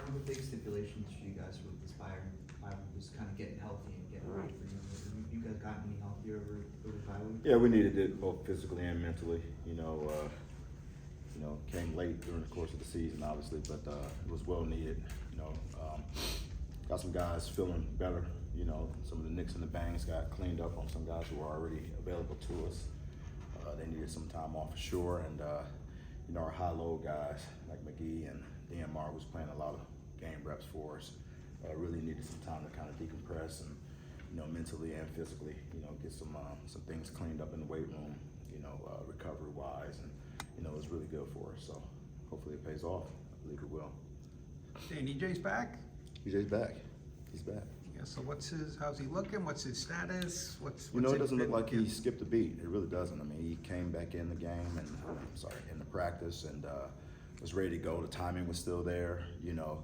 One of the big stipulations for you guys with this bye was kind of getting healthy and getting ready for you. You guys gotten any healthier over the bye week? Yeah, we needed it both physically and mentally. Came late during the course of the season, obviously, but it was well needed. Got some guys feeling better. Some of the nicks and the bangs got cleaned up on some guys who were already available to us. They needed some time off for sure, and our high-low guys like McGee and DMR was playing a lot of game reps for us. Really needed some time to kind of decompress and mentally and physically, get some things cleaned up in the weight room, recovery-wise, and it was really good for us. So hopefully it pays off. I believe it will. And EJ's back? EJ's back. He's back. Yeah, so how's he looking? What's his status? What's it doesn't look like he skipped a beat. It really doesn't. I mean, he came back in the game and, in the practice and was ready to go. The timing was still there, the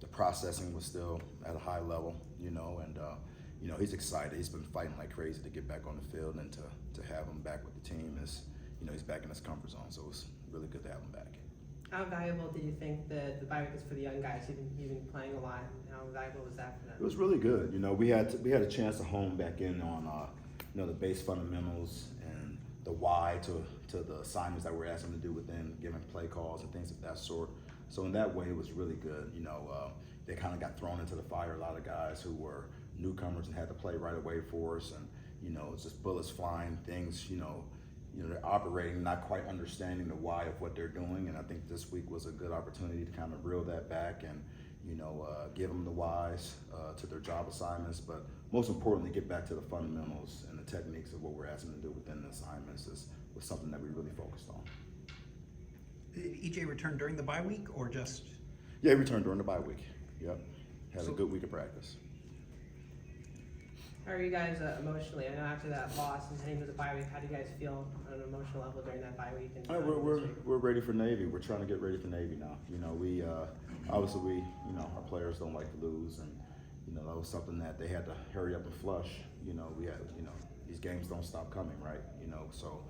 processing was still at a high level, and he's excited. He's been fighting like crazy to get back on the field, and to have him back with the team is, he's back in his comfort zone. So it's really good to have him back. How valuable do you think the bye week is for the young guys? You've been playing a lot. How valuable was that for them? It was really good. We had a chance to hone back in on the base fundamentals and the why to the assignments that we're asking them to do within given play calls and things of that sort. So in that way, it was really good. They kind of got thrown into the fire. A lot of guys who were newcomers and had to play right away for us, and it's just bullets flying, things. They're operating, not quite understanding the why of what they're doing, and I think this week was a good opportunity to kind of reel that back and, give them the whys to their job assignments, but most importantly, get back to the fundamentals and the techniques of what we're asking them to do within the assignments was something that we really focused on. Did EJ return during the bye week or just? Yeah, he returned during the bye week. Yep, had a good week of practice. How are you guys emotionally? I know after that loss and heading to the bye week, how do you guys feel on an emotional level during that bye week? And We're ready for Navy. We're trying to get ready for Navy now. We obviously our players don't like to lose, and that was something that they had to hurry up and flush. We had these games don't stop coming, right? So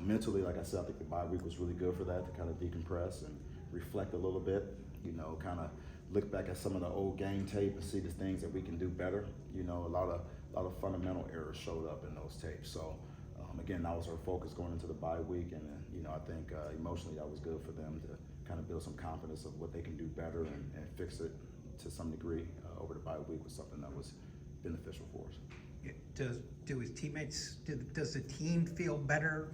mentally, like I said, I think the bye week was really good for that, to kind of decompress and reflect a little bit. Kind of look back at some of the old game tape and see the things that we can do better. A lot of fundamental errors showed up in those tapes. So again, that was our focus going into the bye week, and I think emotionally that was good for them to kind of build some confidence of what they can do better and fix it to some degree over the bye week was something that was beneficial for us. Do his teammates? Does the team feel better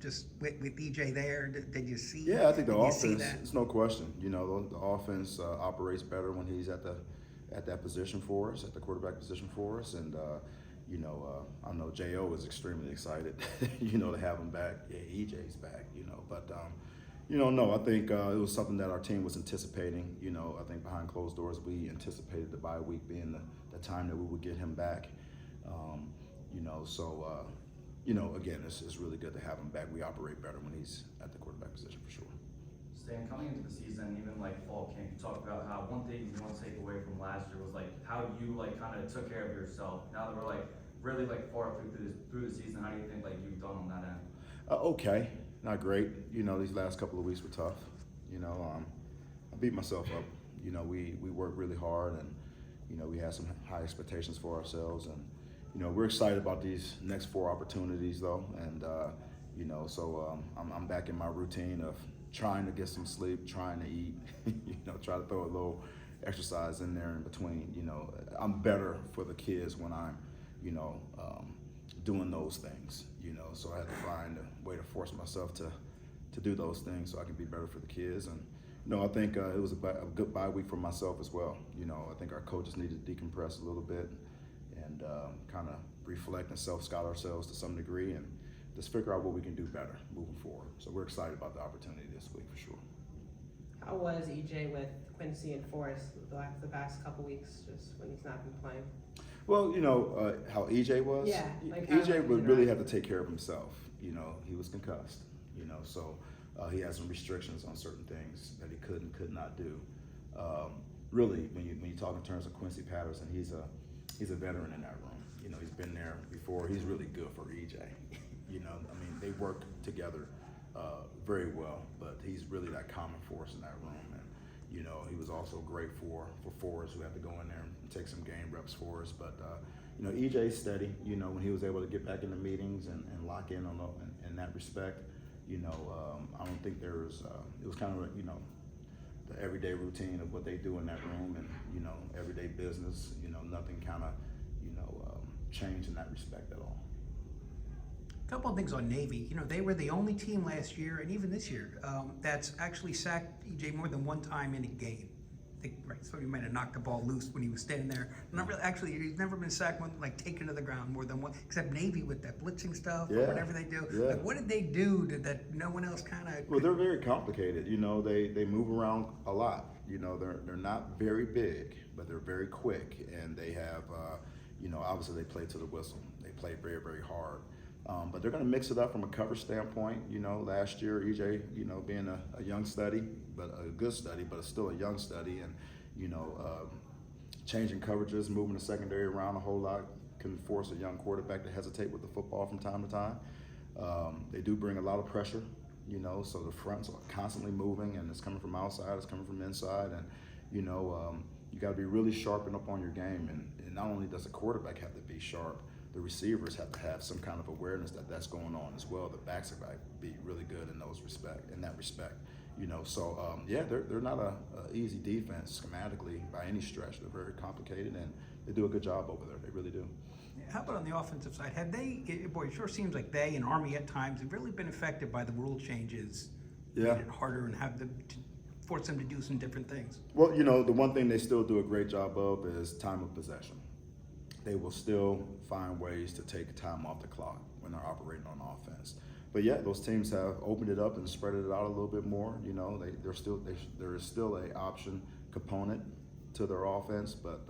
just with EJ there? Did you see? Yeah, I think the offense. It's no question. The offense operates better when he's at that position for us, at the quarterback position for us, and I know Jo is extremely excited, to have him back. Yeah, EJ's back. But no, I think it was something that our team was anticipating. I think behind closed doors we anticipated the bye week being the time that we would get him back. Again, it's really good to have him back. We operate better when he's at the quarterback position for sure. Stan, coming into the season, even like fall camp, you talked about how one thing you want to take away from last year was like how you kind of took care of yourself. Now that we're really far through the season, how do you think you've done on that end? Okay, not great. These last couple of weeks were tough. I beat myself up. We worked really hard, and we had some high expectations for ourselves, and we're excited about these next 4 opportunities though, and I'm back in my routine of trying to get some sleep, trying to eat, try to throw a little exercise in there in between. I'm better for the kids when I'm, doing those things. So I had to find a way to force myself to do those things so I can be better for the kids. And I think it was a good bye week for myself as well. I think our coaches needed to decompress a little bit and kind of reflect and self-scout ourselves to some degree and just figure out what we can do better moving forward. So we're excited about the opportunity this week for sure. How was EJ with Quincy and Forrest the past couple weeks, just when he's not been playing? Well, how EJ was? Yeah. EJ would really have to take care of himself. He was concussed, so he had some restrictions on certain things that he could and could not do. Really, when you talk in terms of Quincy Patterson, he's a veteran in that room. He's been there before. He's really good for EJ. They work together very well, but he's really that common force in that room. And You know, he was also great for forwards who had to go in there and take some game reps for us. But you know, EJ's steady. You know, when he was able to get back in the meetings and lock in on in that respect. You know, I don't think there was. It was kind of you know, the everyday routine of what they do in that room, and you know, everyday business. You know, nothing kind of changed in that respect at all. A couple of things on Navy. You know, they were the only team last year, and even this year, that's actually sacked EJ more than one time in a game. I think, right, so he might have knocked the ball loose when he was standing there. Not really, actually, he's never been sacked, like taken to the ground more than one, except Navy with that blitzing stuff or whatever they do. Yeah. Like, what did they do that no one else kind of? Well, they're very complicated. You know, they move around a lot. You know, they're not very big, but they're very quick, and they have, you know, obviously they play to the whistle. They play very, very hard. But they're going to mix it up from a cover standpoint. You know, last year, EJ, you know, being a young study, but a good study, but it's still a young study, and, you know, changing coverages, moving the secondary around a whole lot can force a young quarterback to hesitate with the football from time to time. They do bring a lot of pressure, you know, so the fronts are constantly moving, and it's coming from outside, it's coming from inside, and, you know, you got to be really sharpened up on your game, and not only does the quarterback have to be sharp, the receivers have to have some kind of awareness that that's going on as well. The backs have got to be really good in that respect. You know, so yeah, they're not a easy defense schematically by any stretch. They're very complicated, and they do a good job over there. They really do. How about on the offensive side? Have they? Boy, it sure seems like they and Army at times have really been affected by the rule changes. Yeah. Made it harder and have them to force them to do some different things. Well, you know, the one thing they still do a great job of is time of possession. They will still find ways to take time off the clock when they're operating on offense. But yeah, those teams have opened it up and spread it out a little bit more. You know, there is still a option component to their offense, but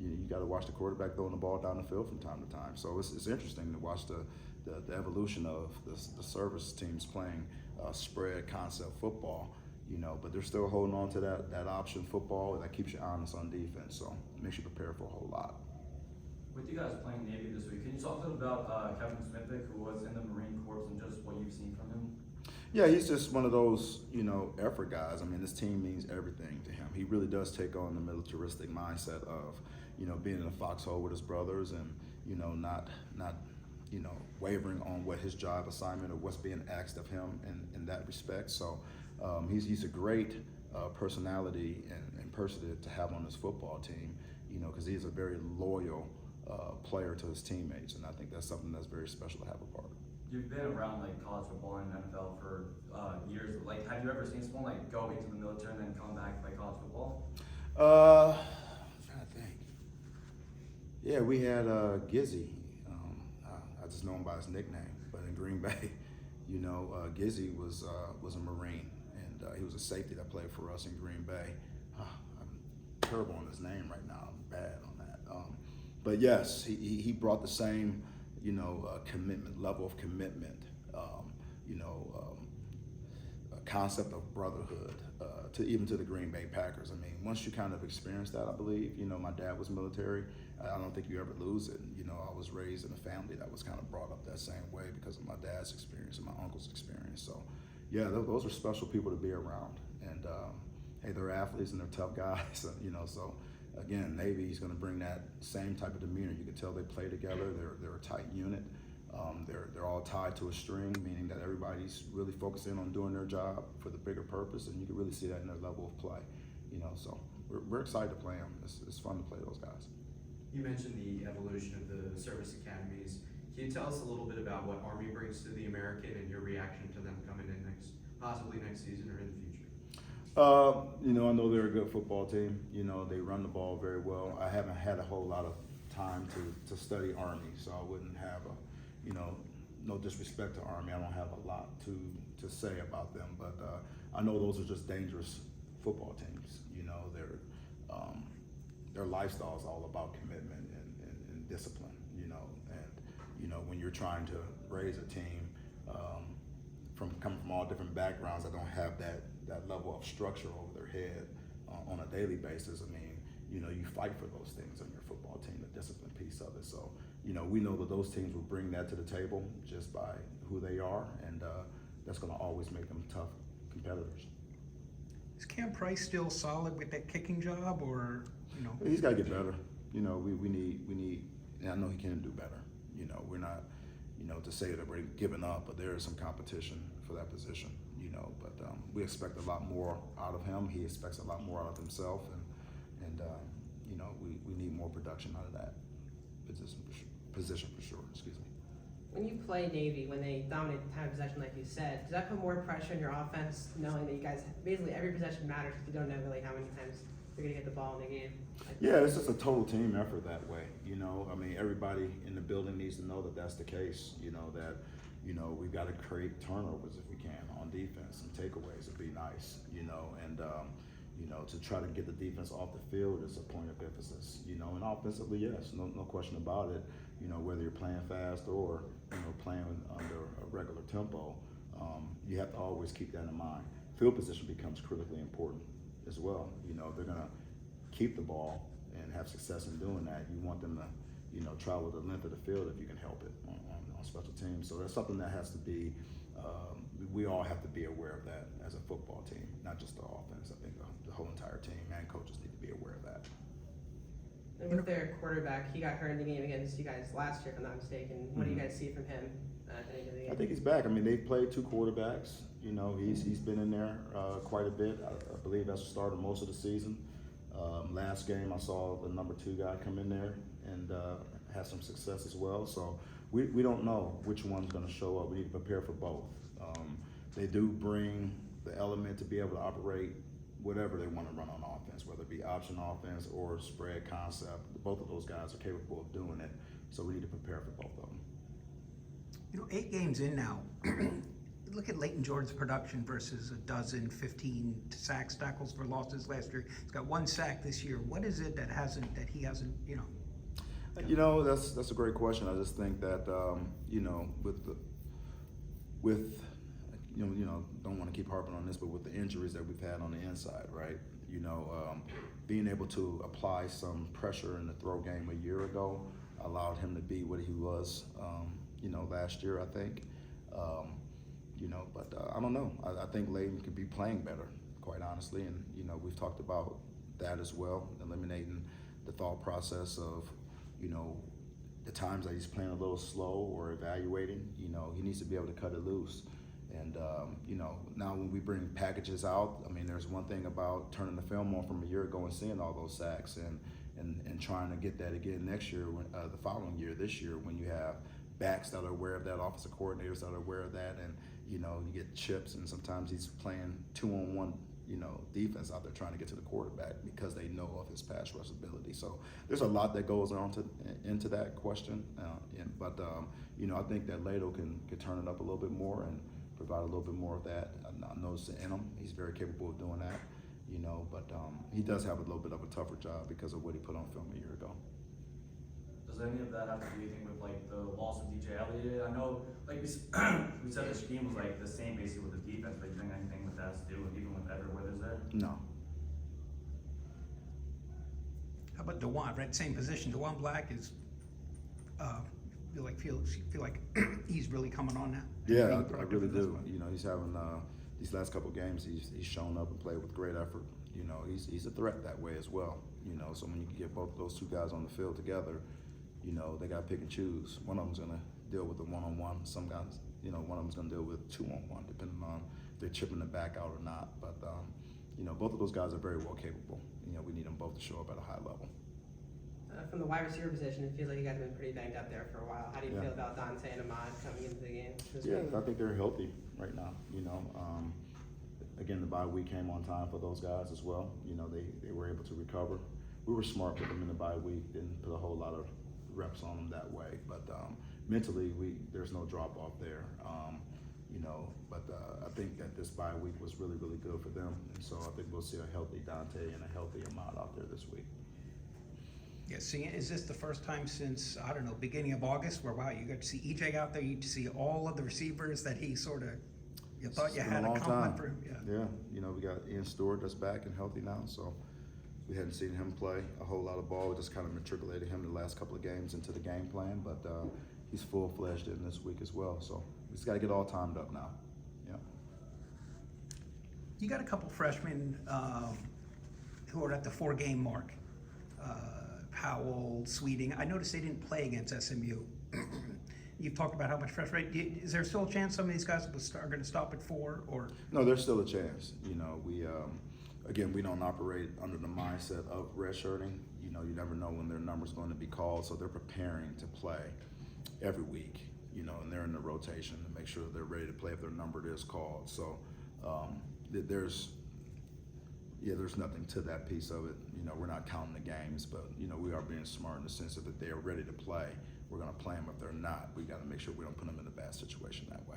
you got to watch the quarterback throwing the ball down the field from time to time. So it's interesting to watch the evolution of the service teams playing spread concept football. You know, but they're still holding on to that option football that keeps you honest on defense. So it makes you prepare for a whole lot. With you guys playing Navy this week, can you talk a little about Kevin Smithwick, who was in the Marine Corps, and just what you've seen from him? Yeah, he's just one of those, you know, effort guys. I mean, this team means everything to him. He really does take on the militaristic mindset of, you know, being in a foxhole with his brothers and, you know, not you know, wavering on what his job assignment or what's being asked of him in that respect. So he's a great personality and person to have on this football team, you know, because he's a very loyal player to his teammates, and I think that's something that's very special to have a part of. You've been around like college football and NFL for years. Like, have you ever seen someone like go into the military and then come back to play college football? I'm trying to think. Yeah, we had Gizzy. I just know him by his nickname, but in Green Bay, you know, Gizzy was a Marine, and he was a safety that played for us in Green Bay. I'm terrible on his name right now. I'm bad on that. But yes, he brought the same, you know, level of commitment, you know, concept of brotherhood even to the Green Bay Packers. I mean, once you kind of experience that, I believe, you know, my dad was military. I don't think you ever lose it. You know, I was raised in a family that was kind of brought up that same way because of my dad's experience and my uncle's experience. So, yeah, those are special people to be around. And hey, they're athletes and they're tough guys, you know, so. Again, Navy's going to bring that same type of demeanor. You can tell they play together. They're a tight unit. They're all tied to a string, meaning that everybody's really focusing on doing their job for the bigger purpose, and you can really see that in their level of play. You know, so we're excited to play them. It's fun to play those guys. You mentioned the evolution of the service academies. Can you tell us a little bit about what Army brings to the American and your reaction to them coming in possibly next season or in the future? You know, I know they're a good football team. You know, they run the ball very well. I haven't had a whole lot of time to study Army, so I wouldn't have you know, no disrespect to Army. I don't have a lot to say about them, but I know those are just dangerous football teams. You know, their lifestyle is all about commitment and discipline. You know, and you know when you're trying to raise a team coming from all different backgrounds that don't have that level of structure over their head on a daily basis. I mean, you know, you fight for those things on your football team, the discipline piece of it. So, you know, we know that those teams will bring that to the table just by who they are, and that's going to always make them tough competitors. Is Cam Price still solid with that kicking job, or you know? He's got to get better. You know, we need, and I know he can do better. You know, we're not, you know, to say that we're giving up, but there is some competition for that position, you know, but we expect a lot more out of him. He expects a lot more out of himself, and you know, we need more production out of that position for sure, excuse me. When you play Navy, when they dominate the time of possession, like you said, does that put more pressure on your offense, knowing that you guys, basically every possession matters because you don't know really how many times you're gonna get the ball in the game? Yeah, it's just a total team effort that way. You know, I mean, everybody in the building needs to know that that's the case. You know, that, you know, we've got to create turnovers if we can on defense, and takeaways would be nice, you know, and, you know, to try to get the defense off the field is a point of emphasis, you know, and offensively, yes, no question about it. You know, whether you're playing fast or, you know, playing under a regular tempo, you have to always keep that in mind. Field position becomes critically important as well. You know, they're going to keep the ball and have success in doing that. You want them to, you know, travel the length of the field if you can help it on special teams. So that's something that has to be, we all have to be aware of that as a football team, not just the offense. I think the whole entire team and coaches need to be aware of that. And with their quarterback, he got hurt in the game against you guys last year, if I'm not mistaken. What do you guys see from him at the end of the game? I think he's back. I mean, they've played two quarterbacks. You know, he's been in there quite a bit. I believe that's the start of most of the season. Last game, I saw the number 2 guy come in there and had some success as well. So we don't know which one's going to show up. We need to prepare for both. They do bring the element to be able to operate whatever they want to run on offense, whether it be option offense or spread concept. Both of those guys are capable of doing it. So we need to prepare for both of them. You know, 8 games in now. Look at Leighton Jordan's production versus 15 sacks, tackles for losses last year. He's got 1 sack this year. What is it that he hasn't, you know? You know, that's a great question. I just think that you know, with you know, don't want to keep harping on this, but with the injuries that we've had on the inside, right? You know, being able to apply some pressure in the throw game a year ago allowed him to be what he was, you know, last year, I think. You know, but I don't know. I think Leighton could be playing better, quite honestly, and you know, we've talked about that as well, eliminating the thought process of, you know, the times that he's playing a little slow or evaluating. You know, he needs to be able to cut it loose. And, you know, now when we bring packages out, I mean, there's one thing about turning the film on from a year ago and seeing all those sacks and trying to get that again next year, the following year, this year, when you have backs that are aware of that, offensive coordinators that are aware of that, and, you know, you get chips, and sometimes he's playing 2-on-1, you know, defense out there trying to get to the quarterback because they know of his pass rush ability. So there's a lot that goes on into that question. But you know, I think that Leto can turn it up a little bit more and provide a little bit more of that. I noticed it in him. He's very capable of doing that, you know, but he does have a little bit of a tougher job because of what he put on film a year ago. Does any of that have to do anything with like the loss of DJ Elliott? I know, like we said, the scheme was like the same basically with the defense, but you think anything with that to do with even with Edward Withers there? No. How about DeJuan, right? Same position. DeJuan Black is feel like he's really coming on now. Yeah, I really do. You know, he's having these last couple of games. He's shown up and played with great effort. You know, he's a threat that way as well. You know, so when you can get both of those 2 guys on the field together, you know, they got to pick and choose. One of them's going to deal with the 1-on-1. Some guys, you know, one of them's going to deal with 2-on-1, depending on if they're chipping the back out or not. But, you know, both of those guys are very well capable. You know, we need them both to show up at a high level. From the wide receiver position, it feels like you guys have been pretty banged up there for a while. How do you Yeah. feel about Dante and Ahmad coming into the game this Yeah, week? I think they're healthy right now. You know, again, the bye week came on time for those guys as well. You know, they were able to recover. We were smart with them in the bye week, didn't put a whole lot of reps on them that way. But mentally, there's no drop off there. You know, but I think that this bye week was really, really good for them. And so I think we'll see a healthy Dante and a healthy Ahmad out there this week. Yeah, see, is this the first time since, I don't know, beginning of August where, wow, you got to see EJ out there, you see all of the receivers that he sort of, you thought you It's been had a a long compliment time. for him? Yeah, you know, we got Ian Stewart that's back and healthy now, so we hadn't seen him play a whole lot of ball. We just kind of matriculated him the last couple of games into the game plan, but he's full-fledged in this week as well. So we just got to get all timed up now. Yeah. you got a couple freshmen who are at the 4-game mark. Powell, Sweeting. I noticed they didn't play against SMU. You've talked about how much frustration. Is there still a chance some of these guys are going to stop at 4? Or No, there's still a chance. You know, we again, we don't operate under the mindset of redshirting. You know, you never know when their number's going to be called, so they're preparing to play every week. You know, and they're in the rotation to make sure that they're ready to play if their number is called. So there's nothing to that piece of it. You know, we're not counting the games, but you know, we are being smart in the sense of that they are ready to play. We're going to play them. If they're not, we got to make sure we don't put them in a bad situation that way.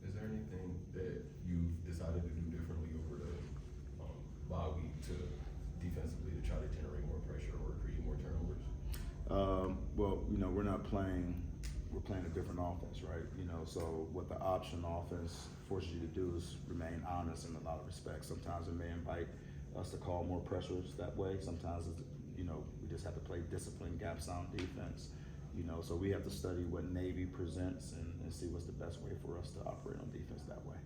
Is there anything that you've decided to do differently over the bye week to defensively to try to generate more pressure or create more turnovers? Well, you know, we're playing a different offense, right? You know, so what the option offense forces you to do is remain honest in a lot of respects. Sometimes it may invite us to call more pressures that way. Sometimes it's, you know, we just have to play disciplined gap sound defense. You know, so we have to study what Navy presents and see what's the best way for us to operate on defense that way.